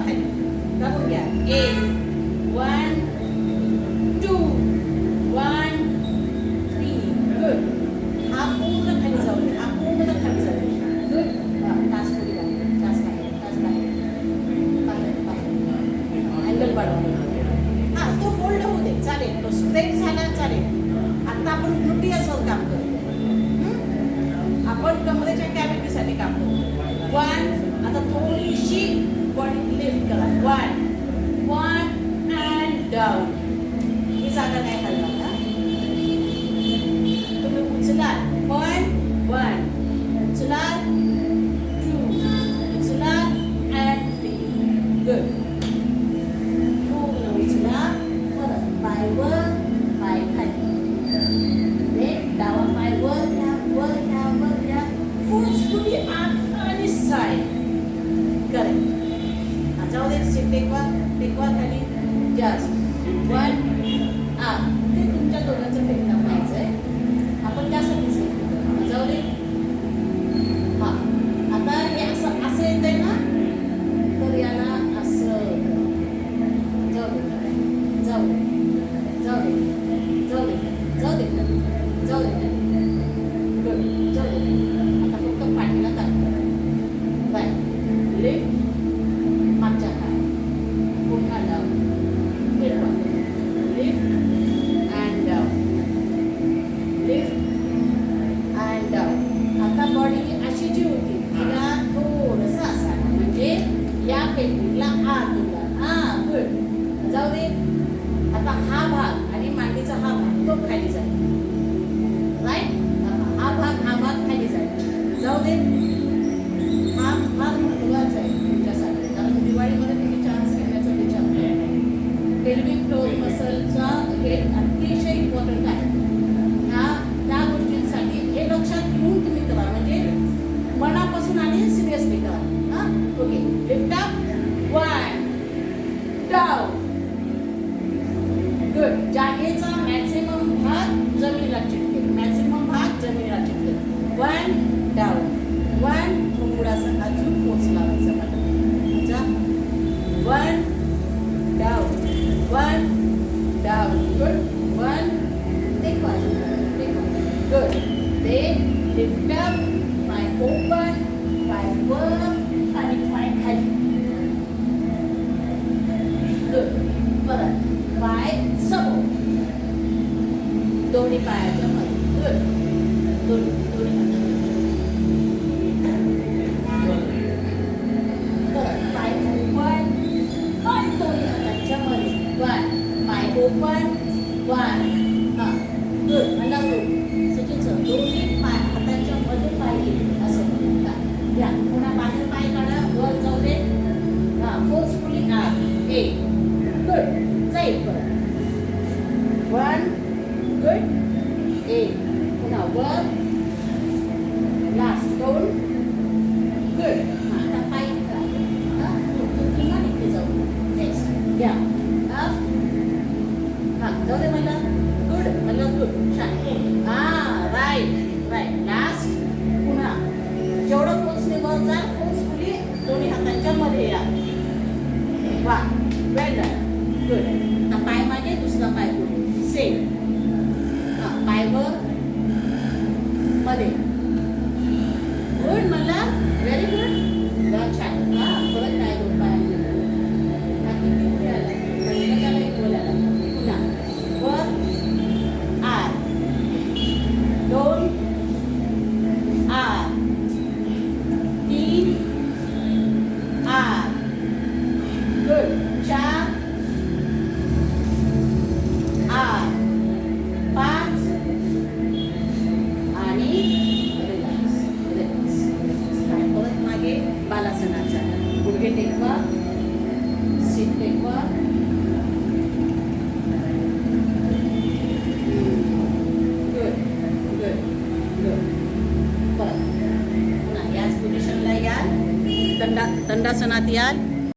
खाली दाबून घ्या. 8 1 2 1 3 गुड. हा पूर्ण खाली जाऊ दे. हा पूर्ण खाली जाऊ दे. गुड. तास पुढे बाहेर. तास बाहेर. अँगल वाढव. हा तो फोल्ड होऊ दे. चालेल. तो स्ट्रेट झाला चालेल. आता आपण ग्लुटियसवर काम करू. आपण कमरेच्या कॅव्हिटीसाठी काम करतो. 1 आता थोडीशी बॉडी लिफ्ट करा. 1 अँड डाऊन. ही जागा नाही हलणार ना. तुम्ही उचला 1 उचला 2 उचला अँड 3 गुड. पूर्ण उचला. परत पाय वर पाय खाली. डावा पाय वर घ्या. फोर्सफुली आत आणि साईड. करेक्ट. जाऊ दे. टेकवा खाली. Just 1 up. ते तुमच्या दोघांचं टेकणं पाहिजे. आपण त्यासाठी सांगितलं. जाऊ दे. हा आता हे असं येतंय ना, तर याला असं जाऊ दे. गुड. जाऊ दे. आता फक्त पाठीला टाकतो. बाय. लिफ्ट. मागच्या खाली. पुन्हा down. Lift and down. Lift and down. आता बॉडी अशी जी होती तिला थोडंसं असावं, म्हणजे या पेटीला आत उडा. हा गुड. जाऊ दे. आता हा भाग आणि मांडीचा हा भाग तो खाली जाईल. राईट. हा भाग खाली जाईल. जाऊ दे. हा भाग महत्वाचा आहे तुमच्यासाठी, कारण दिवाळीमध्ये तुम्ही चान्स घेण्याचा विचार करा. पेल्विक फ्लोर मसलचा हे अतिशय इम्पॉर्टंट आहे. त्या गोष्टींसाठी हे लक्षात घेऊन तुम्ही करा, म्हणजे मनापासून आणि सिरियसली करा. हां okay. Lift up. 1 down. Good. जागेचा मॅक्सिमम भाग जमिनीला चिटकेल. 1 डाऊन. 1 थोडासा अजून फोर्स लावायचा मला. 1 down. 1 down. Good. 1 take good. ते लिफ्ट अप. पाय ओपन. पाय वर आणि पाय खाली. गुड. परत पाय समोर. दोन्ही पायाच्या मध्ये. गुड. दोन्ही पाय ओपन. दोन्ही हाताच्या मध्ये. 1 पाय ओपन. 1 हां गुड. मला गुड. सचिन सर दोन्ही पाय हाताच्या मध्ये पाय घेईल असं म्हणतात. या पुन्हा बाहेर पाय काढा. वर जाऊ दे. हां फोर्सफुली आत. 1 गुड. जाईल परत. 1 गुड. 1 पुन्हा वर. Last 2 good. आता पाय पुन्हा इथे जाऊ. नेक्स्ट घ्या. अप. हां जाऊ दे मला. गुड. मला गुड. छान. हां राईट. लास्ट. पुन्हा जेवढं फोर्सने वर जाल फोर्सफुली दोन्ही हातांच्या मध्ये या. वा वेल डन. गुड. आता पाय मागे. दुसरा पाय पुढे. सेम. हां पाय वर मध्ये. गुड. मला व्हेरी गुड. छान. हां परत काय दोन पायांनी. किती पुढे आला. बोलायला. पुन्हा वर. आर. 2 आर. 3 आर. गुड. 4 आर. 5 आणि रिलॅक्स. परत मागे बालासनाचा. गुडघे टेकवा. सीट टेकवा. गुड. परत पुन्हा याच पोझिशनला याल. दंडासनात याल.